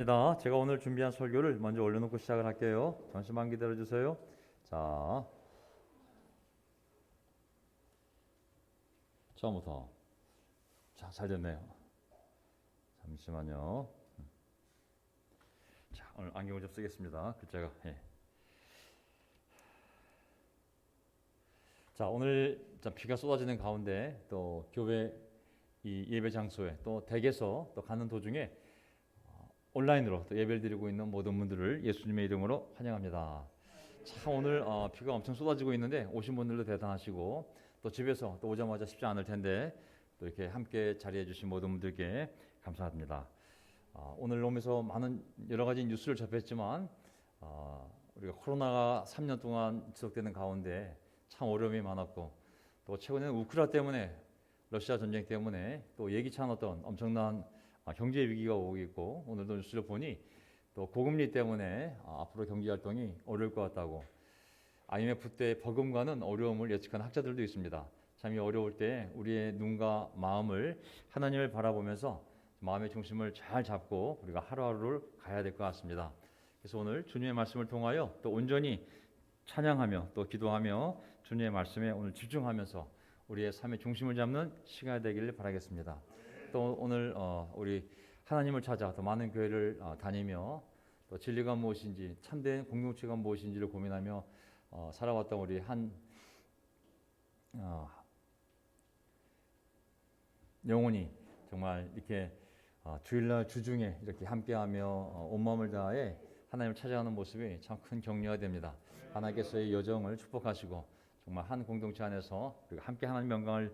제가 오늘 준비한 설교를 먼저 올려놓고 시작을 할게요. 잠시만 기다려 주세요. 자, 처음부터. 자, 잘 됐네요. 잠시만요. 자, 오늘 안경을 좀 쓰겠습니다. 글자가. 예. 자, 오늘 비가 쏟아지는 가운데 또 교회 이 예배 장소에 또 댁에서 또 가는 도중에 온라인으로 또 예배를 드리고 있는 모든 분들을 예수님의 이름으로 환영합니다. 참 오늘 비가 엄청 쏟아지고 있는데 오신 분들도 대단하시고 또 집에서 또 오자마자 쉽지 않을 텐데 또 이렇게 함께 자리해 주신 모든 분들께 감사합니다. 오늘 오면서 많은 여러 가지 뉴스를 접했지만 우리가 코로나가 3년 동안 지속되는 가운데 참 어려움이 많았고 또 최근에는 우크라이나 때문에 러시아 전쟁 때문에 또 예기치 않았던 엄청난 경제 위기가 오고 있고 오늘도 뉴스를 보니 또 고금리 때문에 앞으로 경제 활동이 어려울 것 같다고 IMF 때 버금가는 어려움을 예측하는 학자들도 있습니다. 참 이 어려울 때 우리의 눈과 마음을 하나님을 바라보면서 마음의 중심을 잘 잡고 우리가 하루하루를 가야 될 것 같습니다. 그래서 오늘 주님의 말씀을 통하여 또 온전히 찬양하며 또 기도하며 주님의 말씀에 오늘 집중하면서 우리의 삶의 중심을 잡는 시간이 되기를 바라겠습니다. 또 오늘 우리 하나님을 찾아 더 많은 교회를 다니며 또 진리가 무엇인지 참된 공동체가 무엇인지를 고민하며 살아왔던 우리 한 영혼이 정말 이렇게 주일날 주중에 이렇게 함께하며 온 마음을 다해 하나님을 찾아가는 모습이 참 큰 격려가 됩니다. 하나님께서의 여정을 축복하시고 정말 한 공동체 안에서 함께 하나님 영광을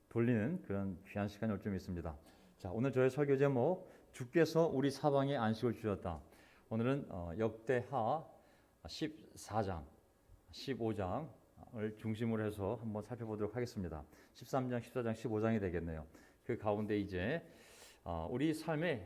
돌리는 그런 귀한 시간이 올 좀 있습니다. 자, 오늘 저의 설교 제목 주께서 우리 사방에 안식을 주셨다. 오늘은 역대하 14장, 15장을 중심으로 해서 한번 살펴보도록 하겠습니다. 13장, 14장, 15장이 되겠네요. 그 가운데 이제 우리 삶의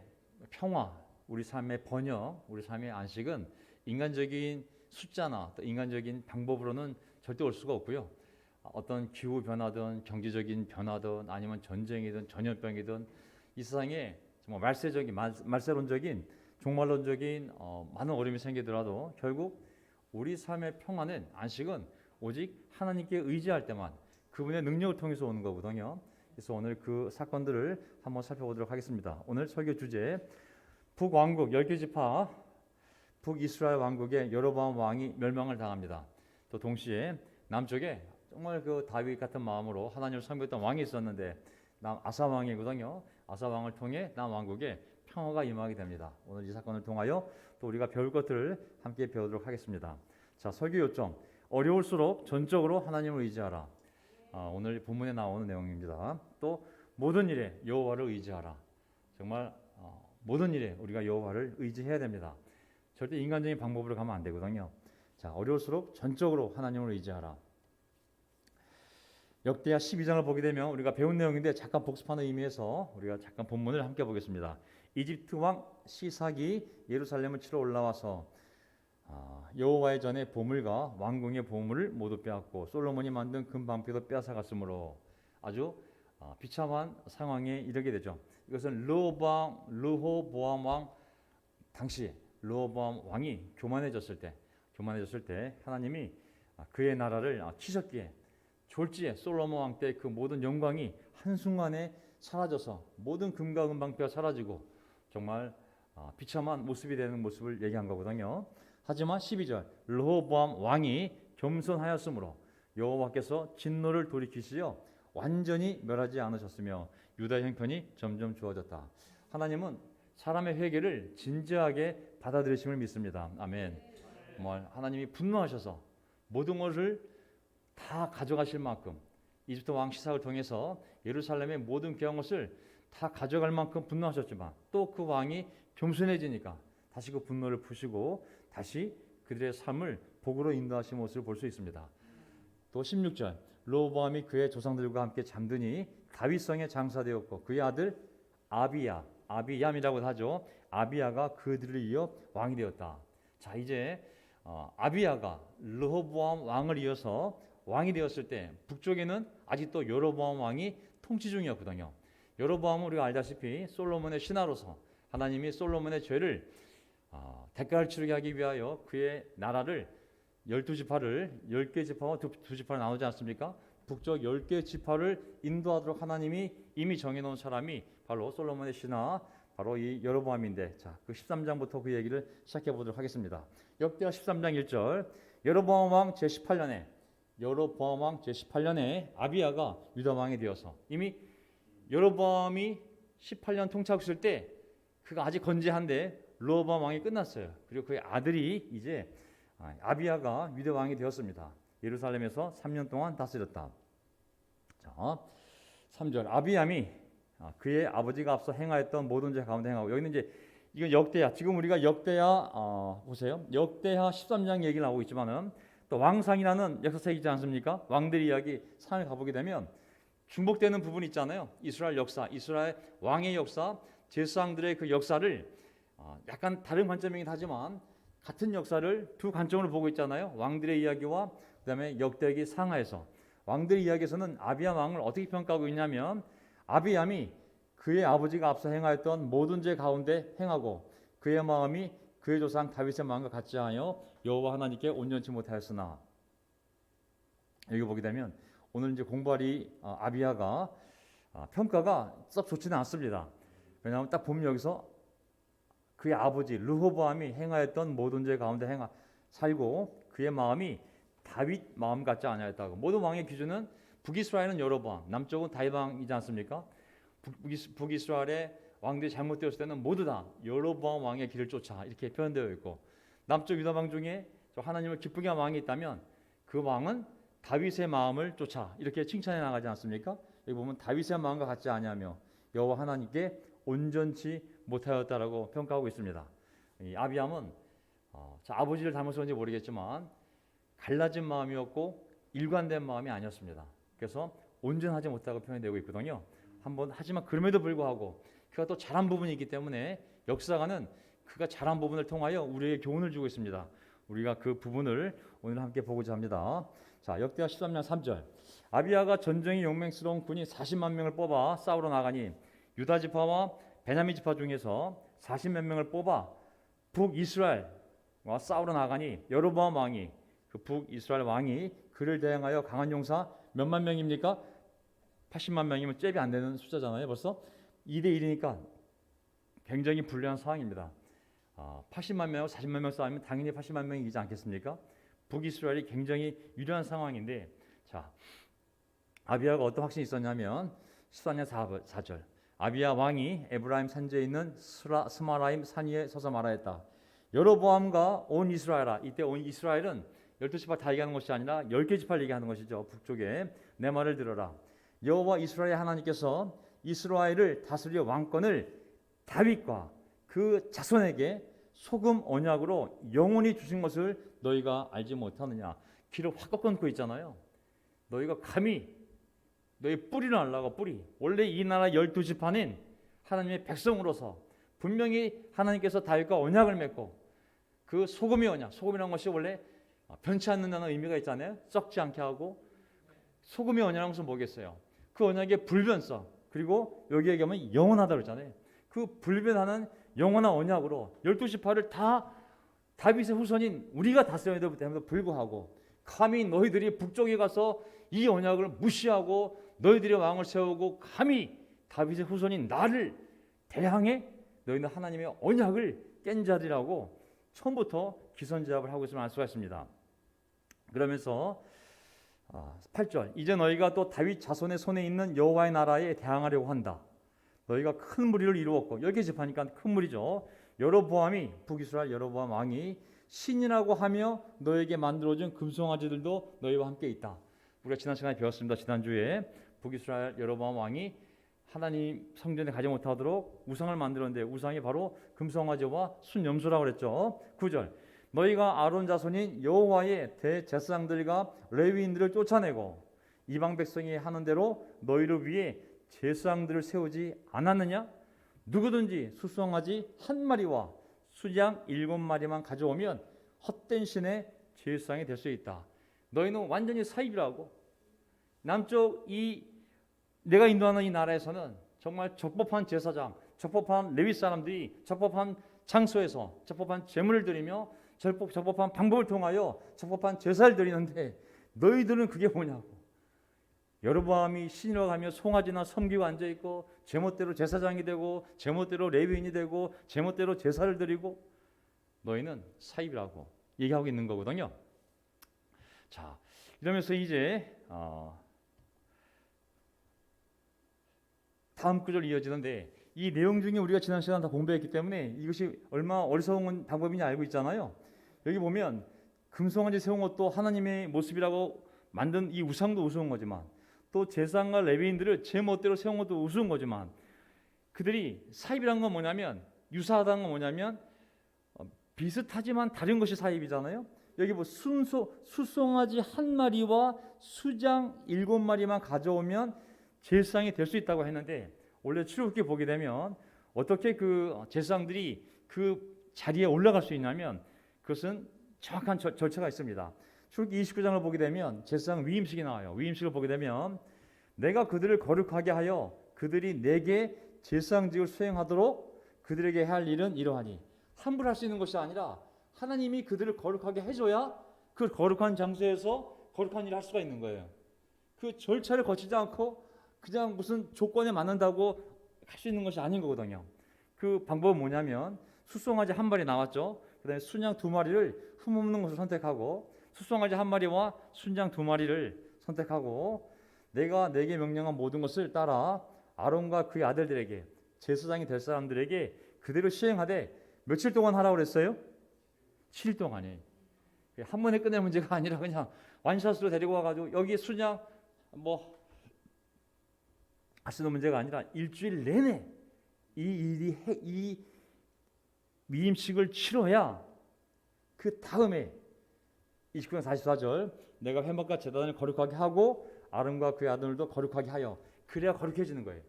평화, 우리 삶의 번영, 우리 삶의 안식은 인간적인 숫자나 또 인간적인 방법으로는 절대 올 수가 없고요. 어떤 기후 변화든 경제적인 변화든 아니면 전쟁이든 전염병이든 이 세상에 정말 말세론적인 종말론적인 많은 어려움이 생기더라도 결국 우리 삶의 평화는 안식은 오직 하나님께 의지할 때만 그분의 능력을 통해서 오는 거거든요. 그래서 오늘 그 사건들을 한번 살펴보도록 하겠습니다. 오늘 설교 주제 북왕국 10개 지파 북이스라엘 왕국의 여로보암 왕이 멸망을 당합니다. 또 동시에 남쪽에 정말 그 다윗 같은 마음으로 하나님을 섬겼던 왕이 있었는데 아사 왕이거든요. 아사 왕을 통해 남왕국에 평화가 임하게 됩니다. 오늘 이 사건을 통하여 또 우리가 배울 것들을 함께 배우도록 하겠습니다. 자, 설교 요점 어려울수록 전적으로 하나님을 의지하라. 오늘 본문에 나오는 내용입니다. 또 모든 일에 여호와를 의지하라. 정말 모든 일에 우리가 여호와를 의지해야 됩니다. 절대 인간적인 방법으로 가면 안 되거든요. 자, 어려울수록 전적으로 하나님을 의지하라. 역대하 12장을 보게 되면 우리가 배운 내용인데 잠깐 복습하는 의미에서 우리가 잠깐 본문을 함께 보겠습니다. 이집트 왕 시삭이 예루살렘을 치러 올라와서 여호와의 전에 보물과 왕궁의 보물을 모두 빼앗고 솔로몬이 만든 금방패도 빼앗아갔으므로 아주 비참한 상황에 이르게 되죠. 이것은 르호보암 왕 당시 르호보암 왕이 교만해졌을 때 하나님이 그의 나라를 치셨기에 졸지에 솔로몬 왕 때 그 모든 영광이 한순간에 사라져서 모든 금과 은방패가 사라지고 정말 비참한 모습이 되는 모습을 얘기한 거거든요. 하지만 12절 르호보암 왕이 겸손하였으므로 여호와께서 진노를 돌이키시어 완전히 멸하지 않으셨으며 유다의 형편이 점점 좋아졌다. 하나님은 사람의 회개를 진지하게 받아들이심을 믿습니다. 아멘. 정말 하나님이 분노하셔서 모든 것을 다 가져가실 만큼 이집트 왕 시삭을 통해서 예루살렘의 모든 귀한 것을 다 가져갈 만큼 분노하셨지만 또 그 왕이 겸손해지니까 다시 그 분노를 푸시고 다시 그들의 삶을 복으로 인도하신 모습을 볼 수 있습니다. 또 16절 르호보암이 그의 조상들과 함께 잠드니 다윗성에 장사되었고 그의 아들 아비얌이라고 하죠. 아비야가 그들을 이어 왕이 되었다. 자, 이제 아비야가 르호보암 왕을 이어서 왕이 되었을 때 북쪽에는 아직도 여로보암 왕이 통치 중이었거든요. 여로보암은 우리가 알다시피 솔로몬의 신하로서 하나님이 솔로몬의 죄를 대가를 치르게 하기 위하여 그의 나라를 12지파를 10개 지파와 두 지파로 나누지 않습니까? 북쪽 10개 지파를 인도하도록 하나님이 이미 정해놓은 사람이 바로 솔로몬의 신하 바로 이 여로보암인데, 자, 그 13장부터 그 얘기를 시작해 보도록 하겠습니다. 역대하 13장 1절. 여로보암 왕 제18년에 아비야가 유다 왕이 되어서, 이미 여로보암이 18년 통치하고 있을 때 그가 아직 건재한데 르호보암 왕이 끝났어요. 그리고 그의 아들이 이제 아비야가 유다 왕이 되었습니다. 예루살렘에서 3년 동안 다스렸다. 자, 3절. 아비암이 그의 아버지가 앞서 행하였던 모든 죄 가운데 행하고, 여기는 이제 이건 역대하, 지금 우리가 역대하 보세요. 역대하 13장 얘기를 하고 있지만은 또 왕상이라는 역사책이지 않습니까? 왕들 이야기 상을 가보게 되면 중복되는 부분이 있잖아요. 이스라엘 역사, 이스라엘 왕의 역사, 제사장들의 그 역사를 약간 다른 관점이긴 하지만 같은 역사를 두 관점으로 보고 있잖아요. 왕들의 이야기와 그다음에 역대기 상하에서, 왕들의 이야기에서는 아비암 왕을 어떻게 평가하고 있냐면, 아비암이 그의 아버지가 앞서 행하였던 모든 죄 가운데 행하고 그의 마음이 그의 조상 다윗의 마음과 같지 하여 여호와 하나님께 온전치 못하였으나, 여기 보게 되면 오늘 이제 공부할 이 아비야가 평가가 썩 좋지는 않습니다. 왜냐하면 딱 보면 여기서 그의 아버지 르호보암이 행하였던 모든 죄 가운데 살고 그의 마음이 다윗 마음 같지 아니하였다고. 모든 왕의 기준은 북이스라엘은 여로보암, 남쪽은 다윗 왕이지 않습니까? 북이스라엘의 왕들이 잘못되었을 때는 모두 다 여로보암 왕의 길을 쫓아 이렇게 표현되어 있고, 남쪽 유다 왕 중에 하나님을 기쁘게 한 왕이 있다면 그 왕은 다윗의 마음을 쫓아 이렇게 칭찬해 나가지 않습니까? 여기 보면 다윗의 마음과 같지 아니하며 여호와 하나님께 온전치 못하였다라고 평가하고 있습니다. 이 아비암은 아버지를 닮아서인지 모르겠지만 갈라진 마음이었고 일관된 마음이 아니었습니다. 그래서 온전하지 못하고 표현되고 있거든요. 하지만 그럼에도 불구하고 그가 또 잘한 부분이 있기 때문에 역사가는 그가 잘한 부분을 통하여 우리에게 교훈을 주고 있습니다. 우리가 그 부분을 오늘 함께 보고자 합니다. 자, 역대하 13장 3절. 아비야가 전쟁이 용맹스러운 군이 40만 명을 뽑아 싸우러 나가니 유다 지파와 베냐민 지파 중에서 40몇 명을 뽑아 북이스라엘과 싸우러 나가니 여로보암 왕이, 그 북이스라엘 왕이 그를 대항하여 강한 용사 몇만 명입니까? 80만 명이면 잽이 안 되는 숫자잖아요. 벌써 2대 1이니까 굉장히 불리한 상황입니다. 80만 명하고 40만 명 싸우면 당연히 80만 명이 이기지 않겠습니까? 북이스라엘이 굉장히 유리한 상황인데, 자, 아비야가 어떤 확신이 있었냐면 14년 4절. 아비야 왕이 에브라임 산지에 있는 스마라임 산 위에 서서 말하였다. 여로보암과 온 이스라엘아. 이때 온 이스라엘은 12지파 다 얘기하는 것이 아니라 10개 지파를 얘기하는 것이죠. 북쪽에. 내 말을 들어라. 여호와 이스라엘 하나님께서 이스라엘을 다스릴 왕권을 다윗과 그 자손에게 소금 언약으로 영원히 주신 것을 너희가 알지 못하느냐. 귀를 확 꺾어놓고 있잖아요. 너희가 감히 너희 뿌리를 알라고. 뿌리. 원래 이 나라 12지파는 하나님의 백성으로서 분명히 하나님께서 다윗과 언약을 맺고, 그 소금의 언약, 소금이라는 것이 원래 변치 않는다는 의미가 있잖아요. 썩지 않게 하고. 소금의 언약이라는 것은 뭐겠어요? 그 언약의 불변성, 그리고 여기에 얘기하면 영원하다고 그러잖아요. 그 불변하는 영원한 언약으로 12지파를 다 다윗의 후손인 우리가 다스려야 됨에도 불구하고 감히 너희들이 북쪽에 가서 이 언약을 무시하고 너희들의 왕을 세우고 감히 다윗의 후손인 나를 대항해 너희는 하나님의 언약을 깬 자들이라고 처음부터 기선제압을 하고 있음을 알 수가 있습니다. 그러면서 8절. 이제 너희가 또 다윗 자손의 손에 있는 여호와의 나라에 대항하려고 한다. 너희가 큰 무리를 이루었고, 여기 집하니까 큰 무리죠. 여로보암이, 북이스라엘 여로보암 왕이 신이라고 하며 너에게 만들어준 금송아지들도 너희와 함께 있다. 우리가 지난 시간에 배웠습니다. 지난주에 북이스라엘 여로보암 왕이 하나님 성전에 가지 못하도록 우상을 만들었는데 우상이 바로 금송아지와 순염소라고 그랬죠. 9절. 너희가 아론 자손인 여호와의 대제사장들과 레위인들을 쫓아내고 이방 백성이 하는 대로 너희를 위해 제사장들을 세우지 않았느냐? 누구든지 수송아지 한 마리와 수양 7마리만 가져오면 헛된 신의 제사장이 될 수 있다. 너희는 완전히 사입이라고. 남쪽 이 내가 인도하는 이 나라에서는 정말 적법한 제사장, 적법한 레위 사람들이 적법한 장소에서 적법한 제물을 드리며 적법한 방법을 통하여 적법한 제사를 드리는데 너희들은 그게 뭐냐고. 여로보암이 신이라 가며 송아지나 섬기고 앉아있고 제멋대로 제사장이 되고 제멋대로 레위인이 되고 제멋대로 제사를 드리고 너희는 사입이라고 얘기하고 있는 거거든요. 자, 이러면서 이제 다음 구절 이어지는데 이 내용 중에 우리가 지난 시간 다 공부했기 때문에 이것이 얼마나 어리석은 방법이냐 알고 있잖아요. 여기 보면 금송아지 세운 것도 하나님의 모습이라고 만든 이 우상도 우스운 거지만 또 제사장과 레위인들을 제 멋대로 세운 것도 우스운 거지만 그들이 사입이라는 건 뭐냐면 유사하다는 건 뭐냐면 비슷하지만 다른 것이 사입이잖아요. 여기 뭐 수송아지 한 마리와 수장 7마리만 가져오면 제사장이 될 수 있다고 했는데 원래 출애굽기 보게 되면 어떻게 그 제사장들이 그 자리에 올라갈 수 있냐면 그것은 정확한 절차가 있습니다. 출애굽기 29장을 보게 되면 제사장 위임식이 나와요. 위임식을 보게 되면 내가 그들을 거룩하게 하여 그들이 내게 제사장직을 수행하도록 그들에게 할 일은 이러하니 함부로 할 수 있는 것이 아니라 하나님이 그들을 거룩하게 해줘야 그 거룩한 장소에서 거룩한 일을 할 수가 있는 거예요. 그 절차를 거치지 않고 그냥 무슨 조건에 맞는다고 할 수 있는 것이 아닌 거거든요. 그 방법은 뭐냐면 수송아지 한 마리 나왔죠. 그 다음에 순양 2마리를 흠없는 것을 선택하고 수송아지 한 마리와 순양 2마리를 선택하고 내가 내게 명령한 모든 것을 따라 아론과 그의 아들들에게 제사장이 될 사람들에게 그대로 시행하되 며칠 동안 하라고 그랬어요? 7일 동안에. 한 번에 끝낼 문제가 아니라 그냥 완샷으로 데리고 와가지고 여기 순양 하시는 문제가 아니라 일주일 내내 이 위임식을 치러야 그 다음에 29장 44절 내가 회막과 제단을 거룩하게 하고 아론과 그의 아들들도 거룩하게 하여 그래야 거룩해지는 거예요.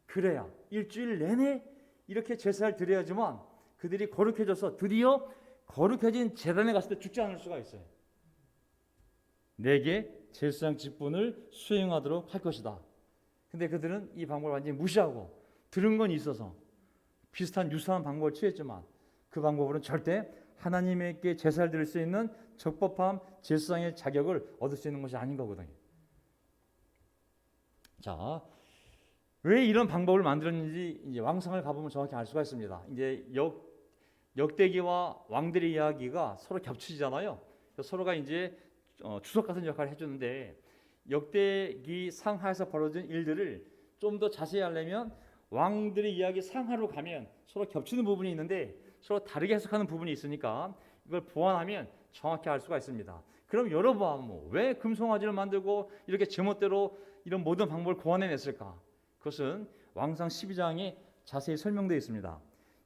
그래야 일주일 내내 이렇게 제사를 드려야지만 그들이 거룩해져서 드디어 거룩해진 제단에 갔을 때 죽지 않을 수가 있어요. 내게 제사장 직분을 수행하도록 할 것이다. 근데 그들은 이 방법을 완전히 무시하고 들은 건 있어서 비슷한 유사한 방법을 취했지만 그 방법으로는 절대 하나님께 제사를 드릴 수 있는 적법한 제사장의 자격을 얻을 수 있는 것이 아닌 거거든요. 자, 왜 이런 방법을 만들었는지 이제 왕상을 가보면 정확히 알 수가 있습니다. 이제 역대기와 왕들의 이야기가 서로 겹치잖아요. 서로가 이제 주석 같은 역할을 해주는데 역대기 상하에서 벌어진 일들을 좀 더 자세히 하려면 왕들의 이야기 상하로 가면 서로 겹치는 부분이 있는데 서로 다르게 해석하는 부분이 있으니까 이걸 보완하면 정확히 알 수가 있습니다. 그럼 여러분 왜 금송아지를 만들고 이렇게 제멋대로 이런 모든 방법을 고안해냈을까? 그것은 왕상 12장에 자세히 설명되어 있습니다.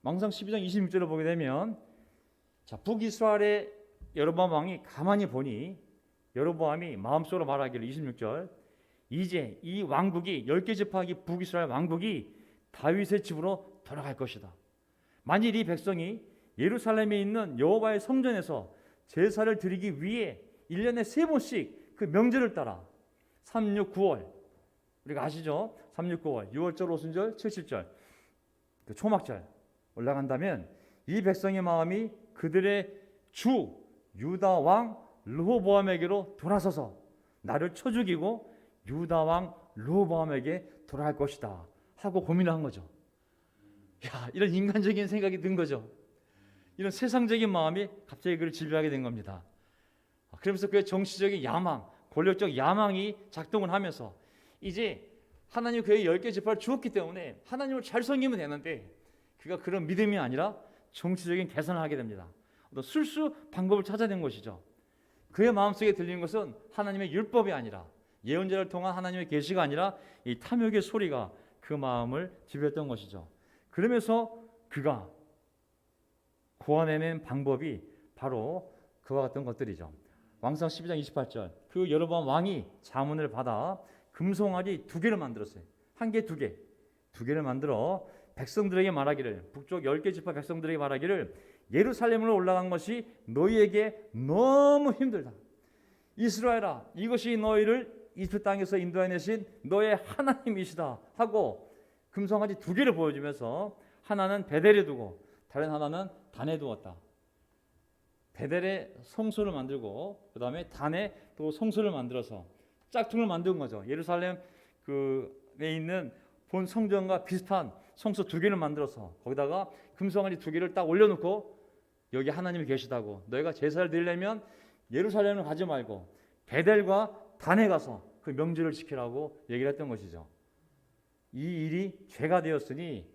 왕상 12장 26절을 보게 되면 자, 북이스라엘의 여로보암 왕이 가만히 보니 여로보암이 마음속으로 말하기를 26절 이제 이 왕국이 10개 지파기 북이스라엘 왕국이 다윗의 집으로 돌아갈 것이다. 만일 이 백성이 예루살렘에 있는 여호와의 성전에서 제사를 드리기 위해 1년에 3번씩 그 명절을 따라 3, 6, 9월 우리가 아시죠? 3, 6, 9월 6월절, 오순절, 7.7절 그 초막절 올라간다면 이 백성의 마음이 그들의 주 유다 왕 르호보암에게로 돌아서서 나를 쳐 죽이고 유다 왕 르호보암에게 돌아갈 것이다 하고 고민을 한 거죠. 야, 이런 인간적인 생각이 든 거죠. 이런 세상적인 마음이 갑자기 그를 지배하게 된 겁니다. 그러면서 그의 정치적인 야망, 권력적 야망이 작동을 하면서 이제 하나님 그의 10개 지파를 주었기 때문에 하나님을 잘 섬기면 되는데 그가 그런 믿음이 아니라 정치적인 계산을 하게 됩니다. 어떤 술수 방법을 찾아낸 것이죠. 그의 마음속에 들리는 것은 하나님의 율법이 아니라 예언자를 통한 하나님의 계시가 아니라 이 탐욕의 소리가 그 마음을 지배했던 것이죠. 그러면서 그가 고안해낸 방법이 바로 그와 같은 것들이죠. 왕상 12장 28절 그 여로보암 왕이 자문을 받아 금송아지 2개를 만들었어요. 1개, 2개 2개를 만들어 백성들에게 말하기를 북쪽 10개 지파 백성들에게 말하기를 예루살렘으로 올라간 것이 너희에게 너무 힘들다. 이스라엘아 이것이 너희를 이집트 땅에서 인도해내신 너의 하나님이시다 하고 금송아지 두 개를 보여주면서 하나는 베델에 두고 다른 하나는 단에 두었다. 베델에 성소를 만들고 그 다음에 단에 또 성소를 만들어서 짝퉁을 만든 거죠. 예루살렘 그에 있는 본 성전과 비슷한 성소 두 개를 만들어서 거기다가 금송아지 두 개를 딱 올려놓고 여기 하나님이 계시다고, 너희가 제사를 드리려면 예루살렘을 가지 말고 베델과 단에 가서 그 명절을 지키라고 얘기를 했던 것이죠. 이 일이 죄가 되었으니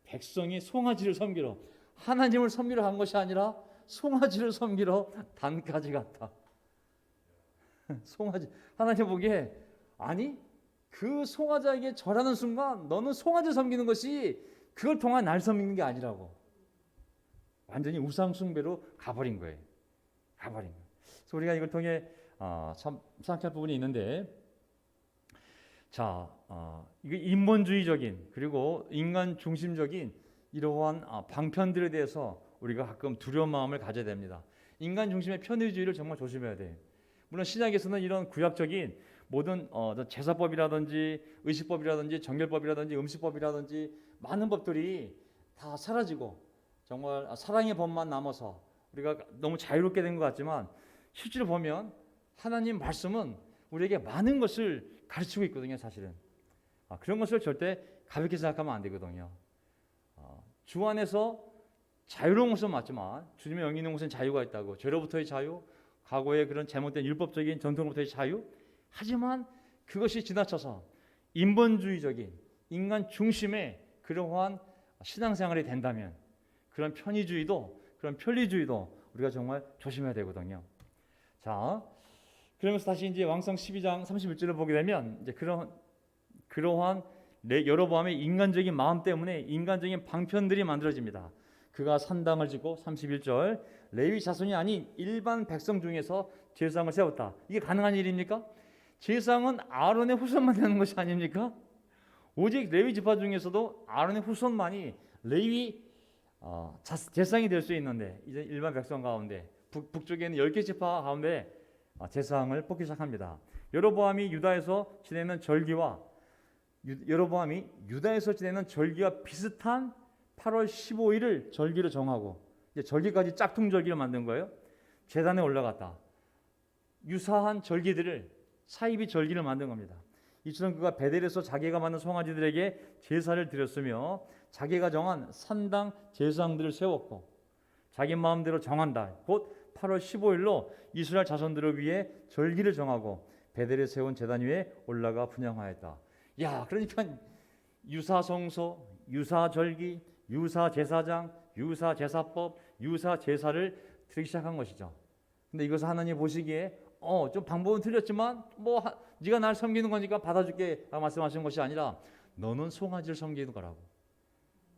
백성이 송아지를 섬기러, 하나님을 섬기러 간 것이 아니라 송아지를 섬기러 단까지 갔다. 송아지, 하나님 보기에 아니 그 송아지에게 절하는 순간 너는 송아지를 섬기는 것이 그걸 통한 날 섬기는 게 아니라고, 완전히 우상 숭배로 가버린 거예요. 가버린 거예요. 그래서 우리가 이걸 통해 참 생각할 부분이 있는데, 자, 이게 인본주의적인 그리고 인간 중심적인 이러한 방편들에 대해서 우리가 가끔 두려운 마음을 가져야 됩니다. 인간 중심의 편의주의를 정말 조심해야 돼. 물론 신약에서는 이런 구약적인 모든 제사법이라든지 의식법이라든지 정결법이라든지 음식법이라든지 많은 법들이 다 사라지고 정말 사랑의 법만 남아서 우리가 너무 자유롭게 된 것 같지만, 실제로 보면 하나님 말씀은 우리에게 많은 것을 가르치고 있거든요. 사실은 그런 것을 절대 가볍게 생각하면 안 되거든요. 주 안에서 자유로운 것은 맞지만 주님의 영이 있는 곳은 자유가 있다고, 죄로부터의 자유, 과거의 그런 잘못된 율법적인 전통으로부터의 자유, 하지만 그것이 지나쳐서 인본주의적인 인간 중심의 그러한 신앙생활이 된다면 그런 편의주의도, 그런 편리주의도 우리가 정말 조심해야 되거든요. 자, 그러면서 다시 이제 왕성 12장 31절을 보게 되면 이제 그러한 여로보암의 인간적인 마음 때문에 인간적인 방편들이 만들어집니다. 그가 산당을 짓고 31절 레위 자손이 아닌 일반 백성 중에서 제사장을 세웠다. 이게 가능한 일입니까? 제사장은 아론의 후손만 되는 것이 아닙니까? 오직 레위 지파 중에서도 아론의 후손만이 레위 제사장이 될 수 있는데, 이제 일반 백성 가운데 북쪽에는 10개 지파 가운데 제사장을 뽑기 시작합니다. 여로보암이 유다에서 지내는 절기와 비슷한 8월 15일을 절기로 정하고, 이제 절기까지 짝퉁 절기를 만든 거예요. 제단에 올라갔다. 유사한 절기들을 사이비 절기를 만든 겁니다. 이처럼 그가 베델에서 자기가 만든 송아지들에게 제사를 드렸으며 자기가 정한 산당 제사장들을 세웠고, 자기 마음대로 정한다. 곧 8월 15일로 이스라엘 자손들을 위해 절기를 정하고 베델에 세운 제단 위에 올라가 분향하였다. 야, 그러니까 유사 성소, 유사 절기, 유사 제사장, 유사 제사법, 유사 제사를 드리기 시작한 것이죠. 근데 이것을 하나님 보시기에 좀 방법은 틀렸지만 네가 날 섬기는 거니까 받아줄게 말씀하시는 것이 아니라 너는 송아지를 섬기는 거라고.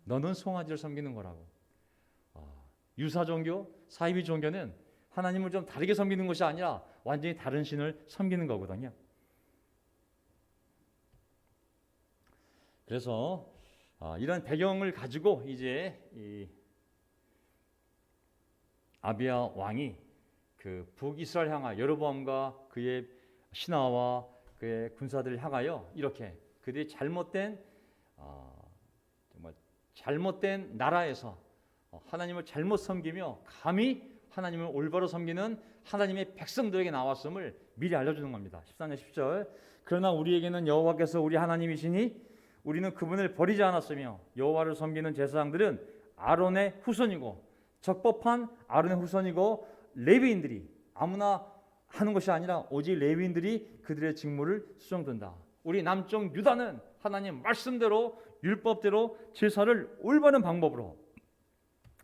너는 송아지를 섬기는 거라고. 유사 종교, 사이비 종교는 하나님을 좀 다르게 섬기는 것이 아니라 완전히 다른 신을 섬기는 거거든요. 그래서 이런 배경을 가지고 이제 이 아비야 왕이 그 북이스라엘 향하여 여로보암과 그의 신하와 그의 군사들을 향하여 이렇게 그들이 정말 잘못된 나라에서 하나님을 잘못 섬기며 감히 하나님을 올바로 섬기는 하나님의 백성들에게 나왔음을 미리 알려주는 겁니다. 14절 10절 그러나 우리에게는 여호와께서 우리 하나님이시니 우리는 그분을 버리지 않았으며 여호와를 섬기는 제사장들은 아론의 후손이고 적법한 아론의 후손이고 레위인들이 아무나 하는 것이 아니라 오직 레위인들이 그들의 직무를 수행된다. 우리 남쪽 유다는 하나님 말씀대로 율법대로 제사를 올바른 방법으로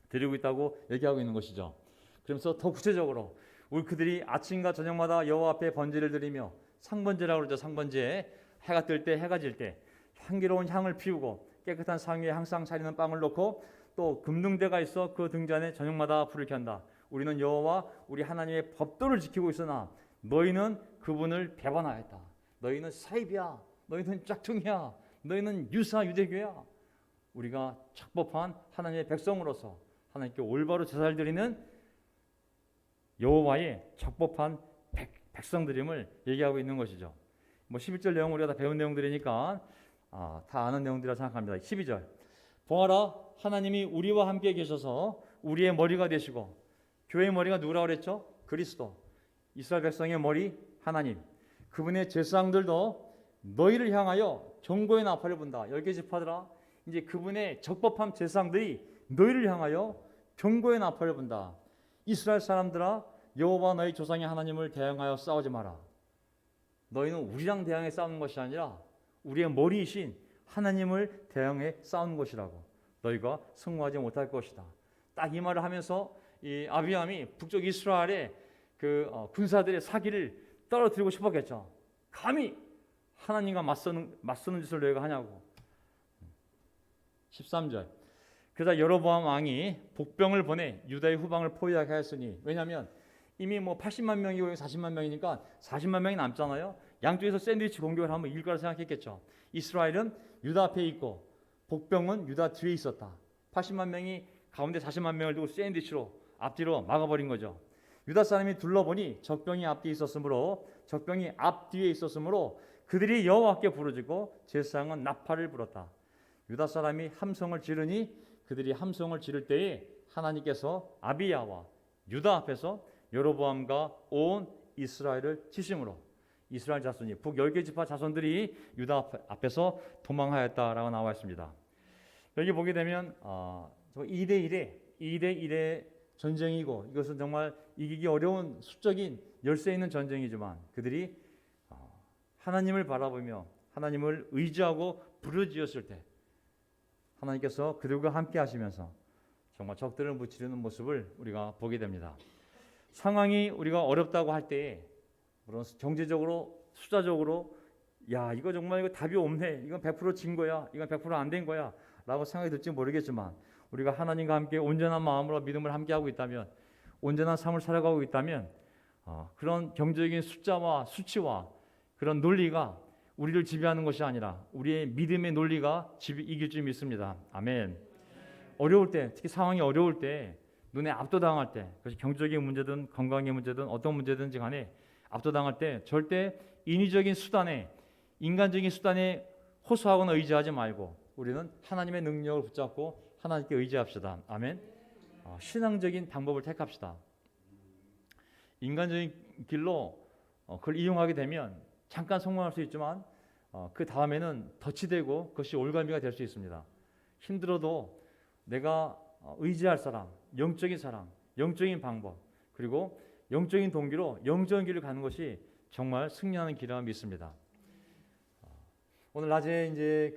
드리고 있다고 얘기하고 있는 것이죠. 그러면서 더 구체적으로 우리 그들이 아침과 저녁마다 여호와 앞에 번제를 드리며 상번제라고 그러죠. 상번제, 해가 뜰 때 해가 질 때 향기로운 향을 피우고 깨끗한 상 위에 항상 차리는 빵을 놓고 또 금등대가 있어 그 등잔에 저녁마다 불을 켠다. 우리는 여호와 우리 하나님의 법도를 지키고 있으나 너희는 그분을 배반하였다. 너희는 사입이야. 너희는 짝퉁이야. 너희는 유사 유대교야. 우리가 적법한 하나님의 백성으로서 하나님께 올바로 제사를 드리는 여호와의 적법한 백성들임을 얘기하고 있는 것이죠. 11절 내용 우리가 다 배운 내용들이니까 다 아는 내용들이라 생각합니다. 12절. 보아라, 하나님이 우리와 함께 계셔서 우리의 머리가 되시고, 교회의 머리가 누구라고 그랬죠? 그리스도. 이스라엘 백성의 머리 하나님. 그분의 제사장들도 너희를 향하여 경고의 나팔을 분다. 10개 지파들아, 이제 그분의 적법한 제사장들이 너희를 향하여 경고의 나팔을 분다. 이스라엘 사람들아, 여호와 너희 조상의 하나님을 대항하여 싸우지 마라. 너희는 우리랑 대항해 싸우는 것이 아니라 우리의 머리이신 하나님을 대항해 싸우는 것이라고. 너희가 승리하지 못할 것이다. 딱 이 말을 하면서 이 아비암이 북쪽 이스라엘의 군사들의 사기를 떨어뜨리고 싶었겠죠. 감히 하나님과 맞서는 짓을 너희가 하냐고. 13절. 그러자 여로보암 왕이 복병을 보내 유다의 후방을 포위하게 하였으니, 왜냐하면 이미 80만 명이고 40만 명이니까 40만 명이 남잖아요. 양쪽에서 샌드위치 공격을 하면 이길 거라 생각했겠죠. 이스라엘은 유다 앞에 있고 복병은 유다 뒤에 있었다. 80만 명이 가운데 40만 명을 두고 샌드위치로 앞뒤로 막아버린 거죠. 유다 사람이 둘러보니 적병이 앞뒤에 있었으므로 그들이 여호와께 부르짖고 제사장은 나팔을 불었다. 유다 사람이 함성을 지르니 그들이 함성을 지를 때에 하나님께서 아비야와 유다 앞에서 여로보암과 온 이스라엘을 치심으로 이스라엘 자손이 북 10개 지파 자손들이 유다 앞에서 도망하였다라고 나와 있습니다. 여기 보게 되면 2대1의 전쟁이고, 이것은 정말 이기기 어려운 수적인 열세 있는 전쟁이지만 그들이 하나님을 바라보며 하나님을 의지하고 부르짖었을 때 하나님께서 그들과 함께 하시면서 정말 적들을 무찌르는 모습을 우리가 보게 됩니다. 상황이 우리가 어렵다고 할 때에, 물론 경제적으로 숫자적으로 이거 정말 이거 답이 없네, 이건 100%진 거야, 이건 100% 안 된 거야 라고 생각이 들지 모르겠지만, 우리가 하나님과 함께 온전한 마음으로 믿음을 함께하고 있다면, 온전한 삶을 살아가고 있다면 그런 경제적인 숫자와 수치와 그런 논리가 우리를 지배하는 것이 아니라 우리의 믿음의 논리가 이길 줄 믿습니다. 아멘. 어려울 때, 특히 상황이 어려울 때, 눈에 압도당할 때, 그것이 경제적인 문제든 건강의 문제든 어떤 문제든지 간에 압도당할 때 절대 인위적인 수단에, 인간적인 수단에 호소하거나 의지하지 말고 우리는 하나님의 능력을 붙잡고 하나님께 의지합시다. 아멘. 신앙적인 방법을 택합시다. 인간적인 길로 그걸 이용하게 되면 잠깐 성공할 수 있지만 그 다음에는 덫이 되고 그것이 올가미가 될 수 있습니다. 힘들어도 내가 의지할 사람, 영적인 방법, 그리고 영적인 동기로 영적인 길을 가는 것이 정말 승리하는 길이라 믿습니다. 오늘 낮에 이제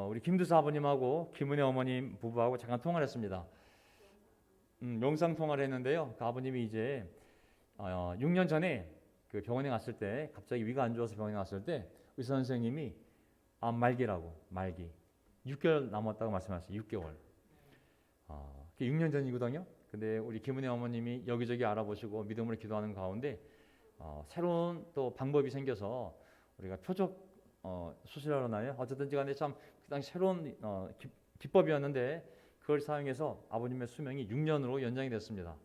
우리 김두사 아버님하고 김은혜 어머님 부부하고 잠깐 통화를 했습니다. 영상 통화를 했는데요. 그 아버님이 이제 6년 전에 그 병원에 갔을 때, 갑자기 위가 안 좋아서 병원에 갔을 때 의사 선생님이 말기 6개월 남았다고 말씀하셨어요. 6개월. 그게 6년 전이거든요. 근데 우리 김은혜 어머님이 여기저기 알아보시고 믿음으로 기도하는 가운데 새로운 또 방법이 생겨서 우리가 표적 수술하러 나요. 어쨌든지 간에 참 그 당시 새로운 기법이었는데 그걸 사용해서 아버님의 수명이 6년으로 연장이 됐습니다.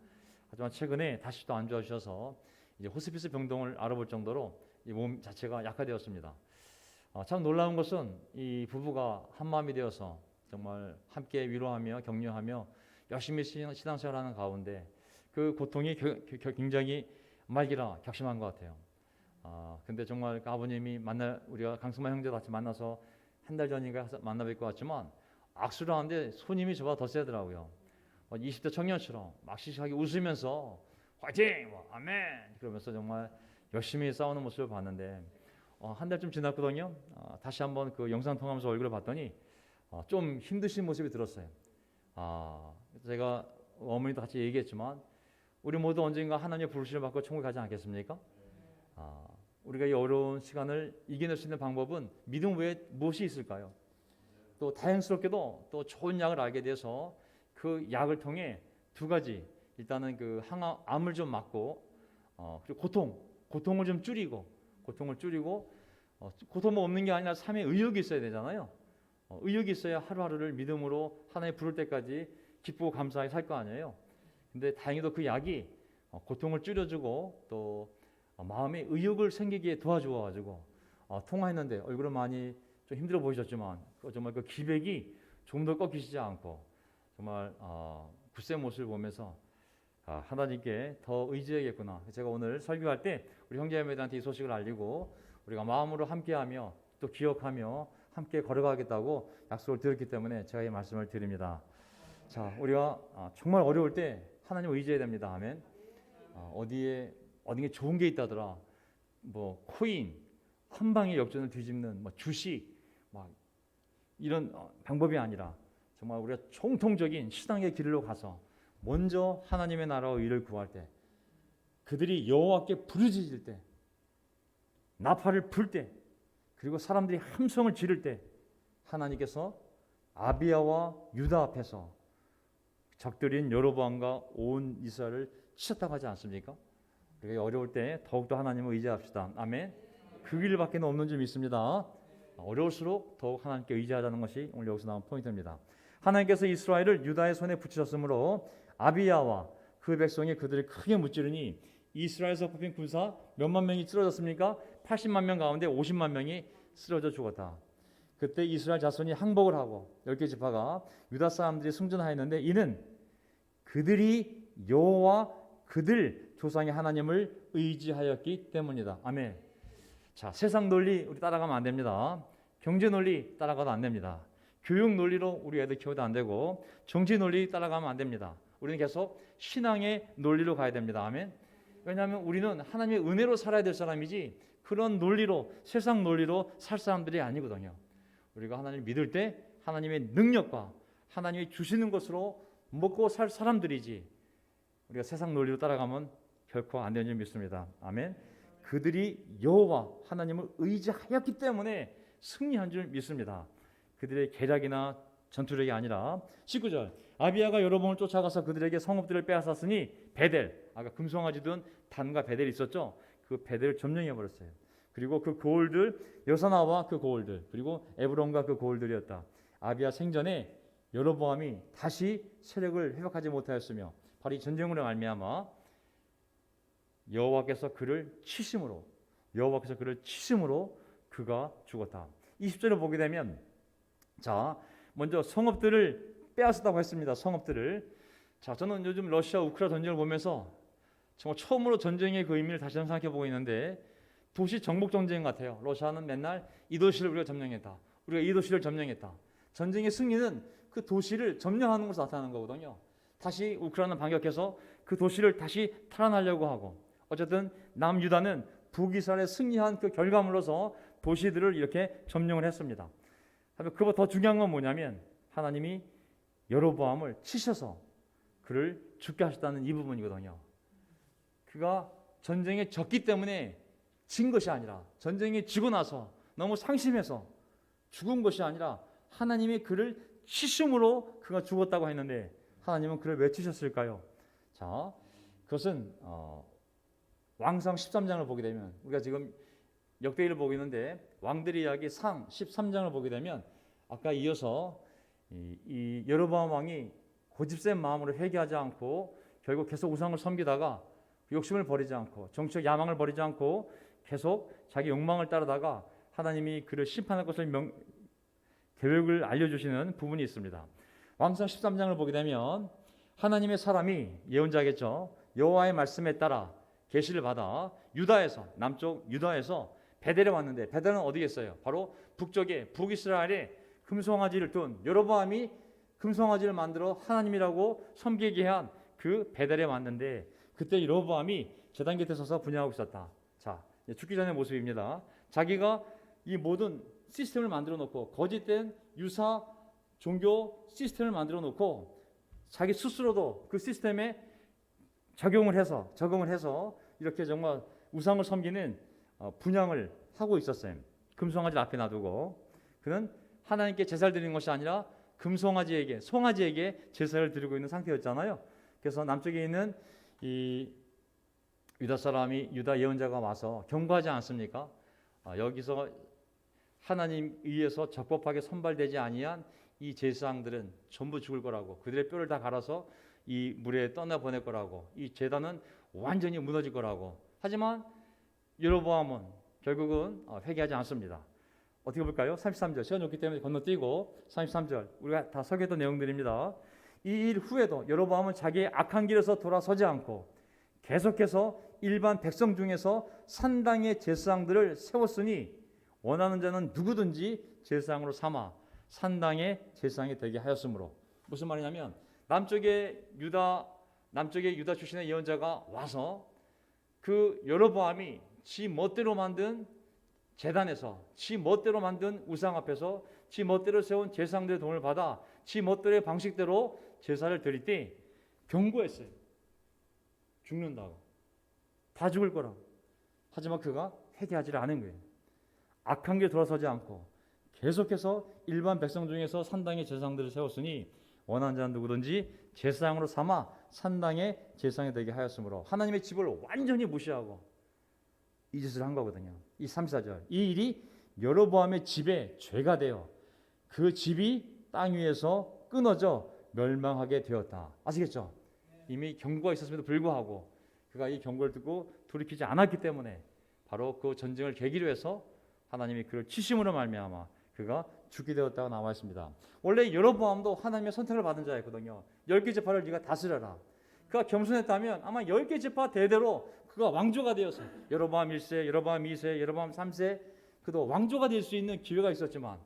하지만 최근에 다시 또 안 좋아지셔서 이제 호스피스 병동을 알아볼 정도로 이 몸 자체가 약화되었습니다. 참 놀라운 것은 이 부부가 한 마음이 되어서 정말 함께 위로하며 격려하며 열심히 신앙생활하는 가운데 그 고통이 굉장히 말기라 격심한 것 같아요. 근데 정말 그 아버님이 우리가 강승만 형제 같이 만나서 한 달 전인가 만나 뵙고 왔지만 악수를 하는데 손님이 저보다 더 세더라고요. 20대 청년처럼 막 시시하게 웃으면서 화이팅! 아멘! 그러면서 정말 열심히 싸우는 모습을 봤는데 한 달쯤 지났거든요. 다시 한번 그 영상 통화하면서 얼굴을 봤더니 좀 힘드신 모습이 들었어요. 제가 어머니도 같이 얘기했지만 우리 모두 언젠가 하나님의 부르심을 받고 천국에 가지 않겠습니까? 우리가 이 어려운 시간을 이겨낼 수 있는 방법은 믿음 외에 무엇이 있을까요? 또 다행스럽게도 또 좋은 약을 알게 돼서 그 약을 통해 두 가지, 일단은 그 암을 좀 막고 그리고 고통을 좀 줄이고 고통만 없는 게 아니라 삶에 의욕이 있어야 되잖아요. 의욕이 있어야 하루하루를 믿음으로 하나님 부를 때까지 기쁘고 감사하게 살 거 아니에요. 근데 다행히도 그 약이 고통을 줄여주고 또 마음에 의욕을 생기게 도와주어가지고 통화했는데 얼굴은 많이 좀 힘들어 보이셨지만 정말 그 기백이 좀 더 꺾이시지 않고 정말 굳센 모습을 보면서 하나님께 더 의지해야겠구나. 제가 오늘 설교할 때 우리 형제자매들한테 이 소식을 알리고 우리가 마음으로 함께하며 또 기억하며 함께 걸어가겠다고 약속을 드렸기 때문에 제가 이 말씀을 드립니다. 자, 우리가 정말 어려울 때 하나님을 의지해야 됩니다. 아멘. 어디에 좋은 게 있다더라. 뭐 코인 한 방에 역전을 뒤집는 뭐 주식 막 이런 방법이 아니라 정말 우리가 총통적인 신앙의 길로 가서 먼저 하나님의 나라와 의를 구할 때, 그들이 여호와께 부르짖을 때, 나팔을 불 때, 그리고 사람들이 함성을 지를 때 하나님께서 아비야와 유다 앞에서 적들인 여로보암과 온 이스라엘을 치셨다고 하지 않습니까? 우리가 어려울 때 더욱더 하나님을 의지합시다. 아멘. 그 길밖에 없는 줄 믿습니다. 어려울수록 더욱 하나님께 의지하자는 것이 오늘 여기서 나온 포인트입니다. 하나님께서 이스라엘을 유다의 손에 붙이셨으므로 아비야와 그 백성이 그들을 크게 무찌르니 이스라엘에서 뽑힌 군사 몇만 명이 쓰러졌습니까? 80만 명 가운데 50만 명이 쓰러져 죽었다. 그때 이스라엘 자손이 항복을 하고 10개 지파가 유다 사람들이 승전하였는데 이는 그들이 여호와 그들 조상의 하나님을 의지하였기 때문이다. 아멘. 자, 세상 논리 우리 따라가면 안 됩니다. 경제 논리 따라가도 안 됩니다. 교육 논리로 우리 애들 키워도 안 되고 정치 논리 따라가면 안 됩니다. 우리는 계속 신앙의 논리로 가야 됩니다. 아멘. 왜냐하면 우리는 하나님의 은혜로 살아야 될 사람이지 그런 논리로 세상 논리로 살 사람들이 아니거든요. 우리가 하나님을 믿을 때 하나님의 능력과 하나님이 주시는 것으로 먹고 살 사람들이지 우리가 세상 논리로 따라가면 결코 안 되는 줄 믿습니다. 아멘. 그들이 여호와 하나님을 의지하였기 때문에 승리한 줄 믿습니다. 그들의 계략이나 전투력이 아니라 19절 아비야가 여로보암을 쫓아가서 그들에게 성읍들을 빼앗았으니 베델, 아까 금송아지 둔 단과 베델이 있었죠. 그 베델을 점령해 버렸어요. 그리고 그 고을들 여사나와 그 고을들 그리고 에브론과 그 고을들이었다. 아비야 생전에 여로보암이 다시 세력을 회복하지 못하였으며 바로 이 전쟁으로 말미암아 여호와께서 그를 치심으로 그가 죽었다. 20절을 보게 되면 자, 먼저 성읍들을 빼앗았다고 했습니다. 성읍들을. 자, 저는 요즘 러시아 우크라이나 전쟁을 보면서 정말 처음으로 전쟁의 그 의미를 다시 한번 생각해 보고 있는데 도시 정복 전쟁 같아요. 러시아는 맨날 이 도시를 우리가 점령했다. 우리가 이 도시를 점령했다. 전쟁의 승리는 그 도시를 점령하는 것으로 나타나는 거거든요. 다시 우크라이나는 반격해서 그 도시를 다시 탈환하려고 하고 어쨌든 남유다는 북이스라엘에 승리한 그 결과물로서 도시들을 이렇게 점령을 했습니다. 그보다 더 중요한 건 뭐냐면 하나님이 여로보암을 치셔서 그를 죽게 하셨다는 이 부분이거든요. 그가 전쟁에 졌기 때문에 진 것이 아니라 전쟁에 지고 나서 너무 상심해서 죽은 것이 아니라 하나님이 그를 치심으로 그가 죽었다고 했는데 하나님은 그를 왜 치셨을까요? 자, 그것은 왕상 13장을 보게 되면 우리가 지금 역대기를 보고 있는데 왕들의 이야기 상 13장을 보게 되면 아까 이어서 이 여로보암 왕이 고집센 마음으로 회개하지 않고 결국 계속 우상을 섬기다가 욕심을 버리지 않고 정치적 야망을 버리지 않고 계속 자기 욕망을 따르다가 하나님이 그를 심판할 것을 계획을 알려주시는 부분이 있습니다. 왕상 13장을 보게 되면 하나님의 사람이 예언자겠죠. 여호와의 말씀에 따라 계시를 받아 유다에서 남쪽 유다에서 베델에 왔는데 베델은 어디겠어요? 바로 북쪽에 북이스라엘에 금송아지를 둔 여로보암이 금송아지를 만들어 하나님이라고 섬기게 한 그 베델에 왔는데 그때 여로보암이 제단 곁에 서서 분향하고 있었다. 자, 죽기 전의 모습입니다. 자기가 이 모든 시스템을 만들어 놓고 거짓된 유사 종교 시스템을 만들어 놓고 자기 스스로도 그 시스템에 적용을 해서 이렇게 정말 우상을 섬기는 분향을 하고 있었어요. 금송아지를 앞에 놔두고 그는 하나님께 제사를 드리는 것이 아니라 송아지에게 제사를 드리고 있는 상태였잖아요. 그래서 남쪽에 있는 이 유다 예언자가 와서 경고하지 않습니까? 여기서 하나님 의해서 적법하게 선발되지 아니한 이 제사장들은 전부 죽을 거라고 그들의 뼈를 다 갈아서 이 물에 떠나보낼 거라고 이 제단은 완전히 무너질 거라고 하지만 여로보암은 결국은 회개하지 않습니다. 어떻게 볼까요? 33절 시간이 없기 때문에 건너뛰고 33절 우리가 다 설교했던 내용들입니다. 이 일 후에도 여로보암은 자기의 악한 길에서 돌아서지 않고 계속해서 일반 백성 중에서 산당의 제사장들을 세웠으니 원하는 자는 누구든지 제사장으로 삼아 산당의 제사장이 되게 하였으므로. 무슨 말이냐면 남쪽의 유다 출신의 예언자가 와서 그 여로보암이 지 멋대로 만든 제단에서 지 멋대로 만든 우상 앞에서 지 멋대로 세운 제사장들의 돈을 받아 지 멋대로의 방식대로 제사를 드릴 때 경고했어요. 죽는다고. 다 죽을 거라고. 하지만 그가 회개하지 않은 거예요. 악한 길에 돌아서지 않고 계속해서 일반 백성 중에서 산당의 제사장들을 세웠으니 원하는 자는 누구든지 제사장으로 삼아 산당의 제사장이 되게 하였으므로. 하나님의 집을 완전히 무시하고 이 짓을 한 거거든요. 이 34절. 이 일이 여로보암의 집에 죄가 되어 그 집이 땅 위에서 끊어져 멸망하게 되었다. 아시겠죠? 이미 경고가 있었음에도 불구하고 그가 이 경고를 듣고 돌이키지 않았기 때문에 바로 그 전쟁을 계기로 해서 하나님이 그를 치심으로 말미암아 그가 죽게 되었다고 나와 있습니다. 원래 여로보암도 하나님의 선택을 받은 자였거든요. 10개 지파를 네가 다스려라. 그가 겸손했다면 아마 10개 지파 대대로 그가 왕조가 되었어요. 여로보암 1세, 여로보암 2세, 여로보암 3세 그도 왕조가 될 수 있는 기회가 있었지만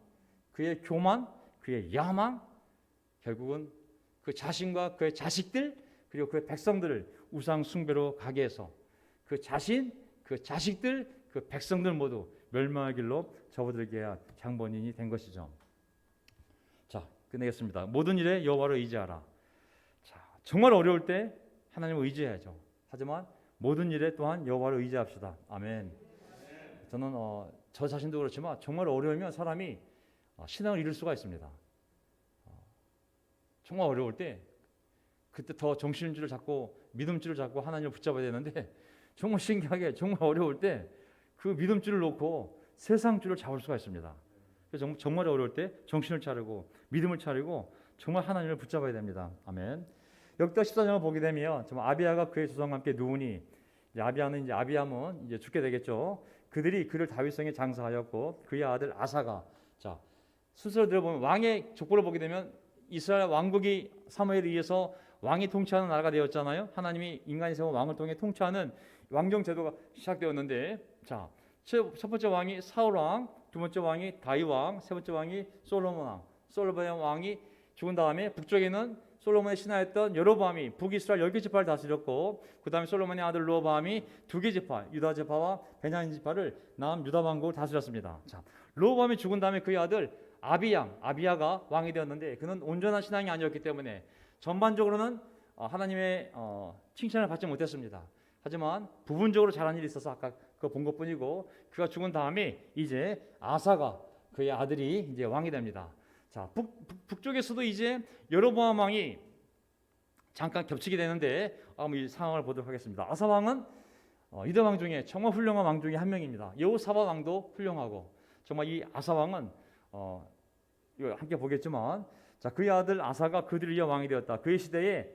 그의 교만, 그의 야망 결국은 그 자신과 그의 자식들 그리고 그의 백성들을 우상 숭배로 가게 해서 그 자신, 그 자식들, 그 백성들 모두 멸망의 길로 접어들게 한 장본인이 된 것이죠. 자, 끝내겠습니다. 모든 일에 여호와를 의지하라. 자, 정말 어려울 때 하나님을 의지해야죠. 하지만 모든 일에 또한 여호와를 의지합시다. 아멘. 저는 저 자신도 그렇지만 정말 어려우면 사람이 신앙을 잃을 수가 있습니다. 정말 어려울 때 그때 더 정신줄을 잡고 믿음줄을 잡고 하나님을 붙잡아야 되는데 정말 신기하게 정말 어려울 때 그 믿음줄을 놓고 세상 줄을 잡을 수가 있습니다. 그래서 정말 어려울 때 정신을 차리고 믿음을 차리고 정말 하나님을 붙잡아야 됩니다. 아멘. 역대 14장을 보게 되면 정말 아비야가 그의 조상과 함께 누우니 아비암은 이제 죽게 되겠죠. 그들이 그를 다윗성에 장사하였고 그의 아들 아사가 자 순서를 들어보면 왕의 족보를 보게 되면 이스라엘 왕국이 사무엘에 의해서 왕이 통치하는 나라가 되었잖아요. 하나님이 인간이 세운 왕을 통해 통치하는 왕정 제도가 시작되었는데 자, 첫 번째 왕이 사울 왕, 두 번째 왕이 다윗 왕, 세 번째 왕이 솔로몬 왕. 솔로몬 왕이 죽은 다음에 북쪽에는 솔로몬의 신하였던 여로보암이 북이스라엘 10개 지파를 다스렸고 그 다음에 솔로몬의 아들 로보암이 2개 지파, 유다 지파와 베냐민 지파를 남유다 왕국을 다스렸습니다. 자, 로보암이 죽은 다음에 그의 아들 아비야가 왕이 되었는데 그는 온전한 신앙이 아니었기 때문에 전반적으로는 하나님의 칭찬을 받지 못했습니다. 하지만 부분적으로 잘한 일이 있어서 아까 그거 본 것뿐이고 그가 죽은 다음에 이제 아사가 그의 아들이 이제 왕이 됩니다. 자, 북쪽에서도 이제 여로보암 왕이 잠깐 겹치게 되는데 한번 이 상황을 보도록 하겠습니다. 아사 왕은 유다 왕 중에 정말 훌륭한 왕 중에 한 명입니다. 여호사밧 왕도 훌륭하고 정말 이 아사 왕은 이거 함께 보겠지만 자, 그의 아들 아사가 그들을 이어 왕이 되었다. 그의 시대에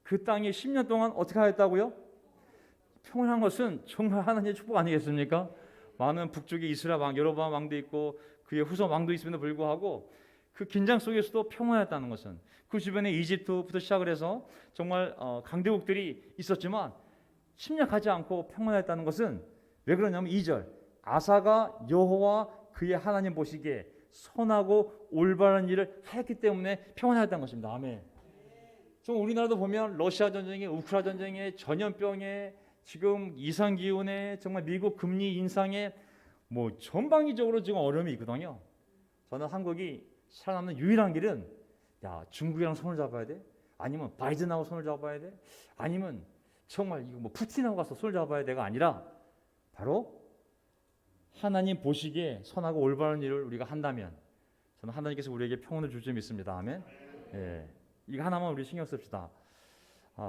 그 땅이 10년 동안 어떻게 하였다고요? 평온한 것은 정말 하나님의 축복 아니겠습니까? 많은 북쪽에 이스라엘 왕, 여로보암 왕도 있고 그의 후손 왕도 있음에도 불구하고 그 긴장 속에서도 평온했다는 것은 그 주변에 이집트부터 시작을 해서 정말 강대국들이 있었지만 침략하지 않고 평온했다는 것은 왜 그러냐면 2절 아사가 여호와 그의 하나님 보시기에 선하고 올바른 일을 하였기 때문에 평온하였다는 것입니다. 아멘. 좀 우리나라도 보면 러시아 전쟁에 우크라이나 전쟁에 전염병에 지금 이상기온에 정말 미국 금리 인상에 뭐 전방위적으로 지금 어려움이 있거든요. 저는 한국이 살아남는 유일한 길은 야 중국이랑 손을 잡아야 돼? 아니면 바이든하고 손을 잡아야 돼? 아니면 정말 이거 뭐 푸틴하고 가서 손을 잡아야 돼가 아니라 바로 하나님 보시기에 선하고 올바른 일을 우리가 한다면 저는 하나님께서 우리에게 평온을 줄 줄 믿습니다. 아멘. 예, 이거 하나만 우리 신경 씁시다.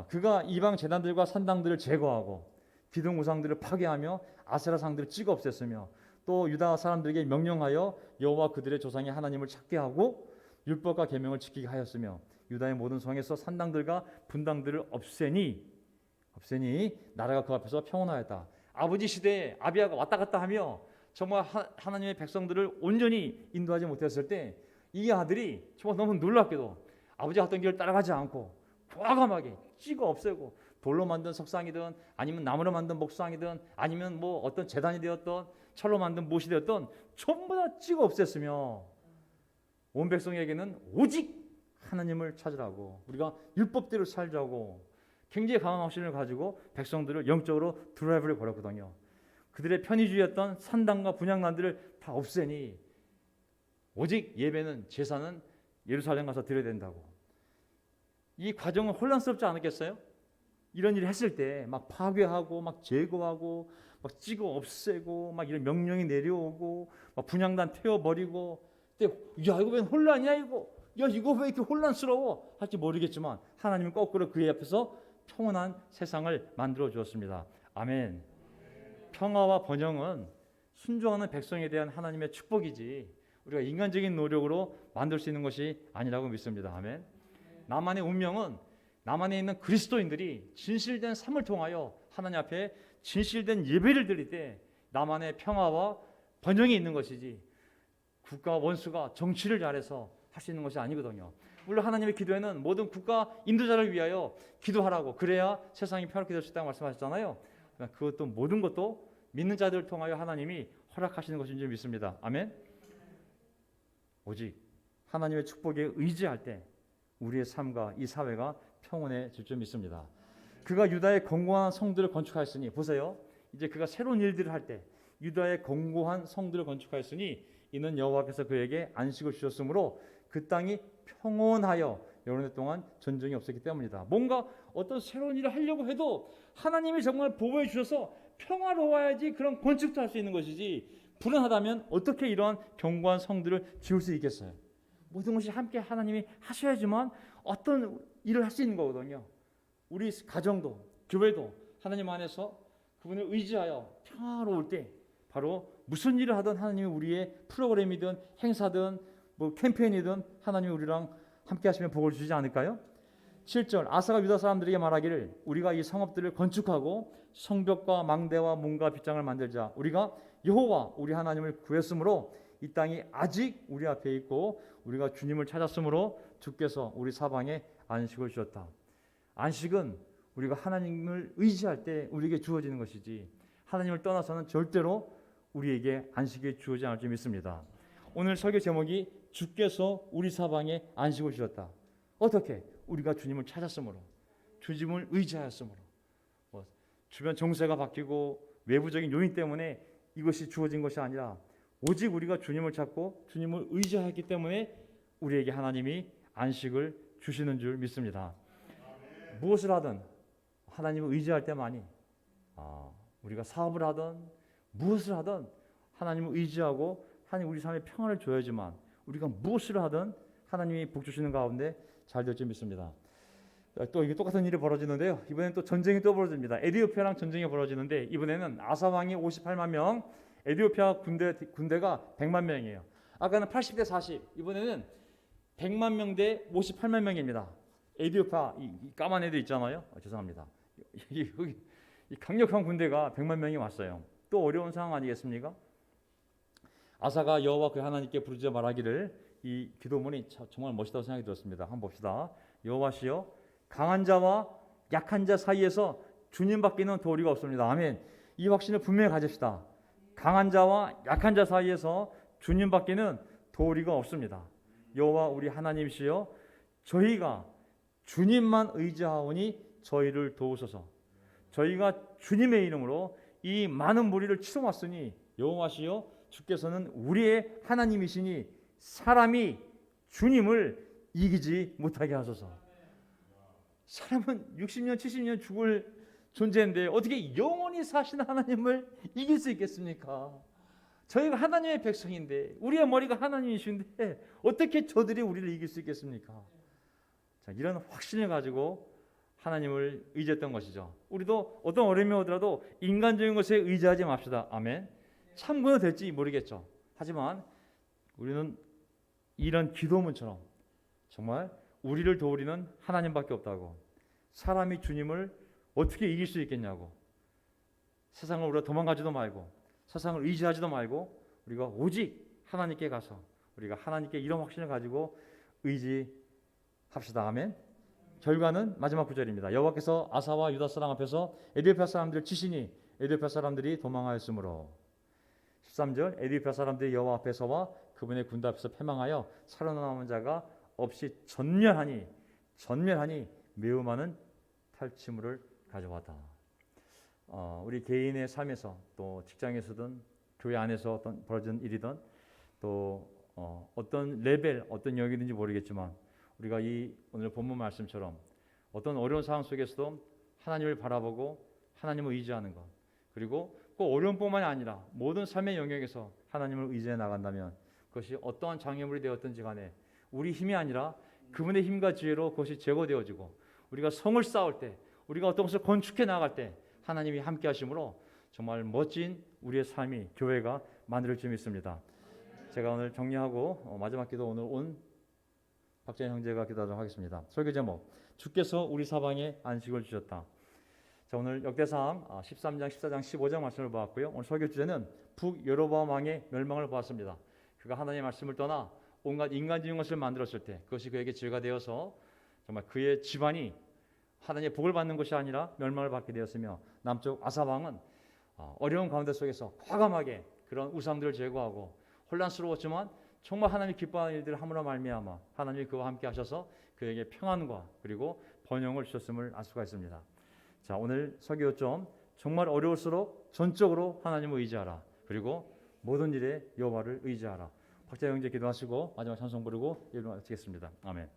그가 이방 제단들과 산당들을 제거하고 기둥 우상들을 파괴하며 아세라 상들을 찍어 없앴으며 또 유다 사람들에게 명령하여 여호와 그들의 조상의 하나님을 찾게 하고 율법과 계명을 지키게 하였으며 유다의 모든 성에서 산당들과 분당들을 없애니 나라가 그 앞에서 평온하였다. 아버지 시대에 아비야가 왔다 갔다 하며 정말 하나님의 백성들을 온전히 인도하지 못했을 때 이 아들이 정말 너무 놀랍게도 아버지가 갔던 길을 따라가지 않고 과감하게 찍어 없애고 돌로 만든 석상이든 아니면 나무로 만든 목상이든 아니면 뭐 어떤 제단이 되었던 철로 만든 못이 되었던 전부 다 찍어 없앴으며 온 백성에게는 오직 하나님을 찾으라고 우리가 율법대로 살자고 굉장히 강한 확신을 가지고 백성들을 영적으로 드라이브를 걸었거든요. 그들의 편의주의였던 산당과 분향단들을 다 없애니 오직 예배는 제사는 예루살렘 가서 드려야 된다고. 이 과정은 혼란스럽지 않았겠어요? 이런 일을 했을 때 막 파괴하고 막 제거하고 막 찍어 없애고 막 이런 명령이 내려오고 막 분향단 태워버리고 야 이거 왜 혼란이야 이거 야 이거 왜 이렇게 혼란스러워 할지 모르겠지만 하나님은 거꾸로 그의 앞에서 평온한 세상을 만들어 주었습니다. 아멘. 평화와 번영은 순종하는 백성에 대한 하나님의 축복이지 우리가 인간적인 노력으로 만들 수 있는 것이 아니라고 믿습니다. 아멘. 나만의 운명은 나만에 있는 그리스도인들이 진실된 삶을 통하여 하나님 앞에 진실된 예배를 드릴 때 나만의 평화와 번영이 있는 것이지 국가 원수가 정치를 잘해서 할 수 있는 것이 아니거든요. 물론 하나님의 기도에는 모든 국가 인도자를 위하여 기도하라고 그래야 세상이 평화롭게 될 수 있다고 말씀하셨잖아요. 그것도 모든 것도 믿는 자들을 통하여 하나님이 허락하시는 것인 줄 믿습니다. 아멘. 오직 하나님의 축복에 의지할 때 우리의 삶과 이 사회가 평온해질 줄 믿습니다. 그가 유다의 견고한 성들을 건축하였으니 보세요. 이제 그가 새로운 일들을 할 때 유다의 견고한 성들을 건축하였으니 이는 여호와께서 그에게 안식을 주셨으므로 그 땅이 평온하여 여러 해 동안 전쟁이 없었기 때문이다. 뭔가 어떤 새로운 일을 하려고 해도 하나님이 정말 보호해 주셔서 평화로워야지 그런 건축도 할 수 있는 것이지 불안하다면 어떻게 이러한 견고한 성들을 지을 수 있겠어요? 모든 것이 함께 하나님이 하셔야지만 어떤 일을 할 수 있는 거거든요. 우리 가정도 교회도 하나님 안에서 그분을 의지하여 평화로울 때 바로 무슨 일을 하든 하나님이 우리의 프로그램이든 행사든 뭐 캠페인이든 하나님이 우리랑 함께 하시면 복을 주지 않을까요? 7절 아사가 유다 사람들에게 말하기를 우리가 이 성읍들을 건축하고 성벽과 망대와 문과 빗장을 만들자. 우리가 여호와 우리 하나님을 구했으므로 이 땅이 아직 우리 앞에 있고 우리가 주님을 찾았으므로 주께서 우리 사방에 안식을 주셨다. 안식은 우리가 하나님을 의지할 때 우리에게 주어지는 것이지 하나님을 떠나서는 절대로 우리에게 안식이 주어지지 않을 줄 믿습니다. 오늘 설교 제목이 주께서 우리 사방에 안식을 주셨다. 어떻게? 우리가 주님을 찾았으므로 주님을 의지하였으므로 주변 정세가 바뀌고 외부적인 요인 때문에 이것이 주어진 것이 아니라 오직 우리가 주님을 찾고 주님을 의지하였기 때문에 우리에게 하나님이 안식을 주시는 줄 믿습니다. 무엇을 하든 하나님을 의지할 때만이 우리가 사업을 하든 무엇을 하든 하나님을 의지하고 하나님 우리 삶에 평안을 줘야지만 우리가 무엇을 하든 하나님이 복 주시는 가운데 잘 될 줄 믿습니다. 또 이게 똑같은 일이 벌어지는데요. 이번엔 또 전쟁이 또 벌어집니다. 에디오피아랑 전쟁이 벌어지는데 이번에는 아사 왕이 58만 명, 에디오피아 군대가 100만 명이에요. 아까는 80대 40, 이번에는 100만 명 대 58만 명입니다. 에디오피아 이 까만 애들 있잖아요. 죄송합니다. 이 강력한 군대가 100만 명이 왔어요. 또 어려운 상황 아니겠습니까? 아사가 여호와 그 하나님께 부르짖어 말하기를 이 기도문이 정말 멋있다고 생각이 들었습니다. 한번 봅시다. 여호와시여 강한 자와 약한 자 사이에서 주님밖에는 도리가 없습니다. 아멘. 이 확신을 분명히 가집시다. 강한 자와 약한 자 사이에서 주님밖에는 도리가 없습니다. 여호와 우리 하나님이시여 저희가 주님만 의지하오니 저희를 도우소서. 저희가 주님의 이름으로 이 많은 무리를 치러왔으니 여호와시여 주께서는 우리의 하나님이시니 사람이 주님을 이기지 못하게 하소서. 사람은 60년 70년 죽을 존재인데 어떻게 영원히 사시는 하나님을 이길 수 있겠습니까? 저희가 하나님의 백성인데 우리의 머리가 하나님이신데 어떻게 저들이 우리를 이길 수 있겠습니까? 자, 이런 확신을 가지고 하나님을 의지했던 것이죠. 우리도 어떤 어려움이 오더라도 인간적인 것에 의지하지 맙시다. 아멘. 참고는 될지 모르겠죠. 하지만 우리는 이런 기도문처럼 정말 우리를 도우리는 하나님밖에 없다고, 사람이 주님을 어떻게 이길 수 있겠냐고, 세상을 우리가 도망가지도 말고 세상을 의지하지도 말고 우리가 오직 하나님께 가서 우리가 하나님께 이런 확신을 가지고 의지합시다. 아멘. 결과는 마지막 구절입니다. 여호와께서 아사와 유다 사람 앞에서 에디오피아 사람들을 치시니 에디오피아 사람들이 도망하였으므로. 13절 에디오피아 사람들이 여호와 앞에서와 그분의 군대 앞에서 패망하여 살아남은 자가 없이 전멸하니 매우 많은 탈취물을 가져왔다. 우리 개인의 삶에서 또 직장에서든 교회 안에서 어떤 벌어진 일이든 또 어떤 레벨 어떤 영역이든지 모르겠지만 우리가 이 오늘 본문 말씀처럼 어떤 어려운 상황 속에서도 하나님을 바라보고 하나님을 의지하는 것, 그리고 꼭 어려움뿐만이 아니라 모든 삶의 영역에서 하나님을 의지해 나간다면 그것이 어떠한 장애물이 되었든지 간에 우리 힘이 아니라 그분의 힘과 지혜로 그것이 제거되어지고 우리가 성을 쌓을 때, 우리가 어떤 것을 건축해 나갈 때 하나님이 함께 하심으로 정말 멋진 우리의 삶이 교회가 만들 줄 믿습니다. 제가 오늘 정리하고 마지막 기도 오늘 온 박재현 형제가 기도하도록 하겠습니다. 설교 제목 주께서 우리 사방에 안식을 주셨다. 자, 오늘 역대상 13장, 14장, 15장 말씀을 보았고요. 오늘 설교 주제는 북여로보암 왕의 멸망을 보았습니다. 그가 하나님의 말씀을 떠나 온갖 인간적인 것을 만들었을 때 그것이 그에게 죄가 되어서 정말 그의 집안이 하나님의 복을 받는 것이 아니라 멸망을 받게 되었으며 남쪽 아사 왕은 어려운 가운데 속에서 과감하게 그런 우상들을 제거하고 혼란스러웠지만 정말 하나님이 기뻐하는 일들을 함으로 말미암아 하나님이 그와 함께 하셔서 그에게 평안과 그리고 번영을 주셨음을 알 수가 있습니다. 자, 오늘 설교 요점 정말 어려울수록 전적으로 하나님을 의지하라. 그리고 모든 일에 여호와를 의지하라. 박자 형제 기도하시고 마지막 찬송 부르고 예배 마치겠습니다. 아멘.